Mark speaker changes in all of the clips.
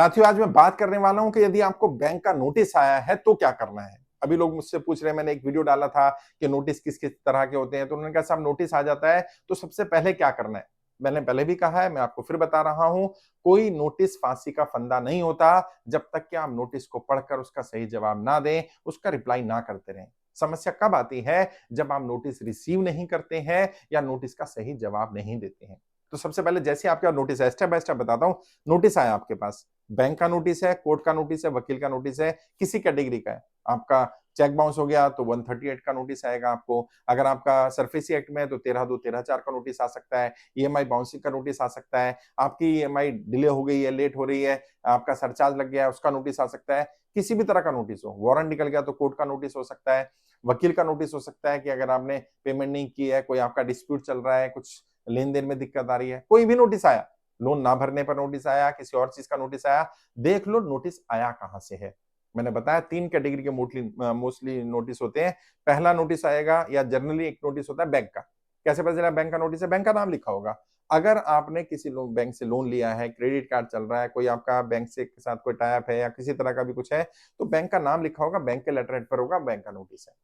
Speaker 1: साथियों, आज मैं बात करने वाला हूं कि यदि आपको बैंक का नोटिस आया है तो क्या करना है। अभी लोग मुझसे पूछ रहे हैं, मैंने एक वीडियो डाला था कि नोटिस किस किस तरह के होते हैं, तो उन्होंने कहा साहब नोटिस आ जाता है तो सबसे पहले क्या करना है। मैंने पहले भी कहा है, मैं आपको फिर बता रहा हूं, कोई नोटिस फांसी का फंदा नहीं होता जब तक कि आप नोटिस को पढ़कर उसका सही जवाब ना दें, उसका रिप्लाई ना करते रहें। समस्या कब आती है? जब आप नोटिस रिसीव नहीं करते हैं या नोटिस का सही जवाब नहीं देते हैं। तो सबसे पहले जैसे आपके पास नोटिस है, स्टेप बाय स्टेप बताता हूं। नोटिस आया आपके पास, बैंक का नोटिस है, कोर्ट का नोटिस है, वकील का नोटिस है, किसी कैटेगरी का है। आपका चेक बाउंस हो गया तो 138 का नोटिस आएगा आपको। अगर आपका सरफेसी एक्ट में है तो 13(2) 13(4) का नोटिस आ सकता है। ईएमआई बाउंसिंग का नोटिस आ सकता है। आपकी ईएमआई डिले हो गई है, लेट हो रही है, आपका सरचार्ज लग गया है, उसका नोटिस आ सकता है। किसी भी तरह का नोटिस हो, वारंट निकल गया तो कोर्ट का नोटिस हो सकता है। वकील का नोटिस हो सकता है कि अगर आपने पेमेंट नहीं की है, कोई आपका डिस्प्यूट चल रहा है, कुछ लेन देन में दिक्कत आ रही है, कोई भी नोटिस आया, लोन ना भरने पर नोटिस आया, किसी और चीज का नोटिस आया, देख लो नोटिस आया कहां से है। मैंने बताया 3 कैटेगरी के मोस्टली नोटिस होते हैं। पहला नोटिस आएगा या जनरली एक नोटिस होता है बैंक का। कैसे पता चला बैंक का नोटिस है? बैंक का नाम लिखा होगा। अगर आपने किसी लोग बैंक से लोन लिया है, क्रेडिट कार्ड चल रहा है, कोई आपका बैंक से के साथ कोई टाई अप है या किसी तरह का भी कुछ है, तो बैंक का नाम लिखा होगा, बैंक के लेटर हेड पर होगा बैंक का नोटिस है।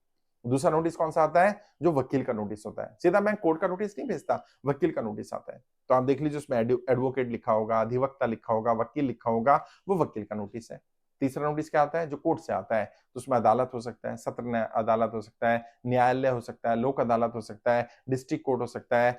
Speaker 1: दूसरा नोटिस कौन सा आता है? जो वकील का नोटिस होता है। सीधा बैंक कोर्ट का नोटिस नहीं भेजता, वकील का नोटिस आता है। तो आप देख लीजिए, उसमें एडवोकेट लिखा होगा, अधिवक्ता लिखा होगा, वकील लिखा होगा, वो वकील का नोटिस है। तीसरा नोटिस क्या आता है? जो कोर्ट से आता है, तो उसमें अदालत हो सकता है, सत्र अदालत हो सकता है, न्यायालय हो सकता है, लोक अदालत हो सकता है, डिस्ट्रिक्ट कोर्ट हो सकता है,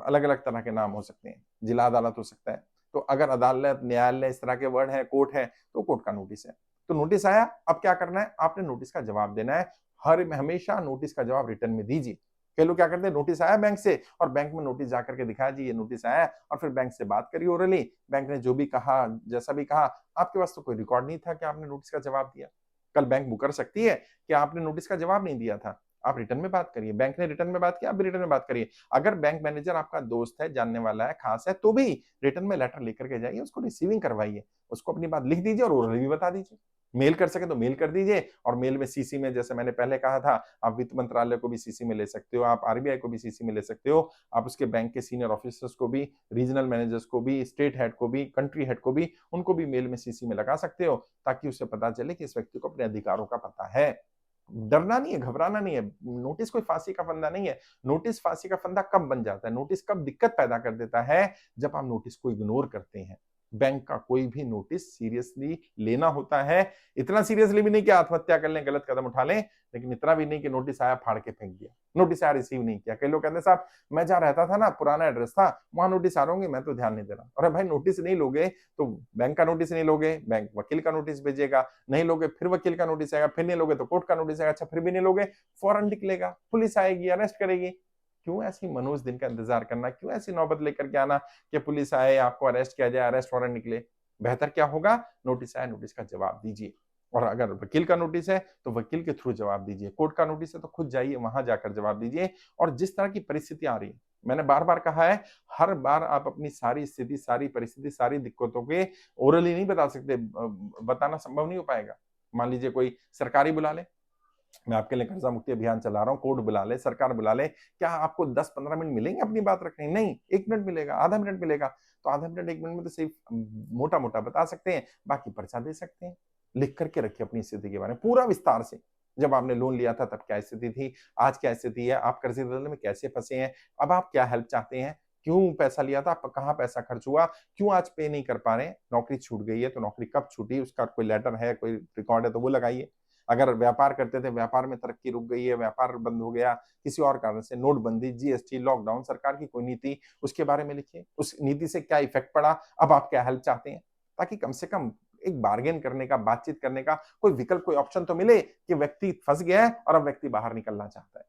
Speaker 1: अलग अलग तरह के नाम हो सकते हैं, जिला अदालत हो सकता है। तो अगर अदालत, न्यायालय इस तरह के वर्ड है, कोर्ट है, तो कोर्ट का नोटिस है। तो नोटिस आया, अब क्या करना है? आपने नोटिस का जवाब देना है। हर हमेशा नोटिस का जवाब रिटर्न में दीजिए। कई लोग क्या करते हैं, नोटिस आया बैंक से और बैंक में नोटिस जाकर के दिखाया जी ये नोटिस आया, और फिर बैंक से बात करी ओरली, बैंक ने जो भी कहा, जैसा भी कहा, आपके पास तो कोई रिकॉर्ड नहीं था कि आपने नोटिस का जवाब दिया। कल बैंक मुकर सकती है कि आपने नोटिस का जवाब नहीं दिया था। आप रिटर्न में बात करिए, बैंक ने रिटर्न में बात किया, आप भी रिटर्न में बात करिए। अगर बैंक मैनेजर आपका दोस्त है, जानने वाला है, खास है, तो भी रिटर्न में लेटर लेकर के जाइए, उसको रिसीविंग करवाइए, उसको अपनी बात लिख दीजिए और ओरली भी बता दीजिए। मेल कर सके तो मेल कर दीजिए, और मेल में सीसी में, जैसे मैंने पहले कहा था, आप वित्त मंत्रालय को भी सीसी में ले सकते हो, आप आरबीआई को भी सीसी में ले सकते हो, आप उसके बैंक के सीनियर ऑफिसर्स को भी, रीजनल मैनेजर्स को भी, स्टेट हेड को भी, कंट्री हेड को भी, उनको भी मेल में सीसी में लगा सकते हो, ताकि उसे पता चले कि इस व्यक्ति को अपने अधिकारों का पता है। डरना नहीं है, घबराना नहीं है। नोटिस कोई फांसी का फंदा नहीं है। नोटिस फांसी का फंदा कब बन जाता है, नोटिस कब दिक्कत पैदा कर देता है? जब आप नोटिस को इग्नोर करते हैं। बैंक का कोई भी नोटिस सीरियसली लेना होता है। इतना सीरियसली भी नहीं कि आत्महत्या कर लें, गलत कदम उठा लें, लेकिन इतना भी नहीं कि नोटिस आया फाड़ के फेंक दिया, नोटिस आया रिसीव नहीं किया। कई लोग कहते हैं साहब मैं जहां रहता था ना, पुराना एड्रेस था, वहां नोटिस आ रहा होंगे, मैं तो ध्यान नहीं दे रहा। अरे भाई, नोटिस नहीं लोगे तो बैंक का नोटिस नहीं लोगे, बैंक वकील का नोटिस भेजेगा, नहीं लोगे फिर वकील का नोटिस आएगा, फिर नहीं लोगे तो कोर्ट का नोटिस आएगा, अच्छा फिर भी नहीं लोगे, फौरन निकलेगा, पुलिस आएगी, अरेस्ट करेगी। क्यों ऐसी मनोज दिन का इंतजार करना? क्यों ऐसी नौबत लेकर के आना कि पुलिस आए, आपको अरेस्ट किया जाए, अरेस्ट वारंट निकले? बेहतर क्या होगा? नोटिस आया, नोटिस का जवाब दीजिए। और अगर वकील का नोटिस है तो वकील के थ्रू जवाब दीजिए, कोर्ट का नोटिस है तो खुद जाइए, वहां जाकर जवाब दीजिए। और जिस तरह की परिस्थिति आ रही है, मैंने बार बार कहा है, हर बार आप अपनी सारी स्थिति, सारी परिस्थिति, सारी दिक्कतों के ओरली नहीं बता सकते, बताना संभव नहीं हो पाएगा। मान लीजिए कोई सरकारी बुला ले, मैं आपके लिए कर्जा मुक्ति अभियान चला रहा हूँ, कोर्ट बुला ले, सरकार बुला ले, क्या आपको 10-15 मिनट मिलेंगे अपनी बात रखने? नहीं, 1 मिनट मिलेगा, आधा मिनट मिलेगा। तो आधा मिनट 1 मिनट में तो सिर्फ मोटा मोटा बता सकते हैं, बाकी पर्चा दे सकते हैं। लिख करके रखिए अपनी स्थिति के बारे में पूरा विस्तार से। जब आपने लोन लिया था तब क्या स्थिति थी, आज क्या स्थिति है, आप कर्जे बदलने में कैसे फंसे हैं, अब आप क्या हेल्प चाहते हैं, क्यों पैसा लिया था, कहाँ पैसा खर्च हुआ, क्यों आज पे नहीं कर पा रहे हैं, नौकरी छूट गई है तो नौकरी कब छूटी, उसका कोई लेटर है, कोई रिकॉर्ड है तो वो लगाइए। अगर व्यापार करते थे, व्यापार में तरक्की रुक गई है, व्यापार बंद हो गया किसी और कारण से, नोटबंदी, जीएसटी, लॉकडाउन, सरकार की कोई नीति, उसके बारे में लिखिए, उस नीति से क्या इफेक्ट पड़ा, अब आप क्या हेल्प चाहते हैं, ताकि कम से कम एक बार्गेन करने का, बातचीत करने का कोई विकल्प, कोई ऑप्शन तो मिले कि व्यक्ति फंस गया है और अब व्यक्ति बाहर निकलना चाहता है।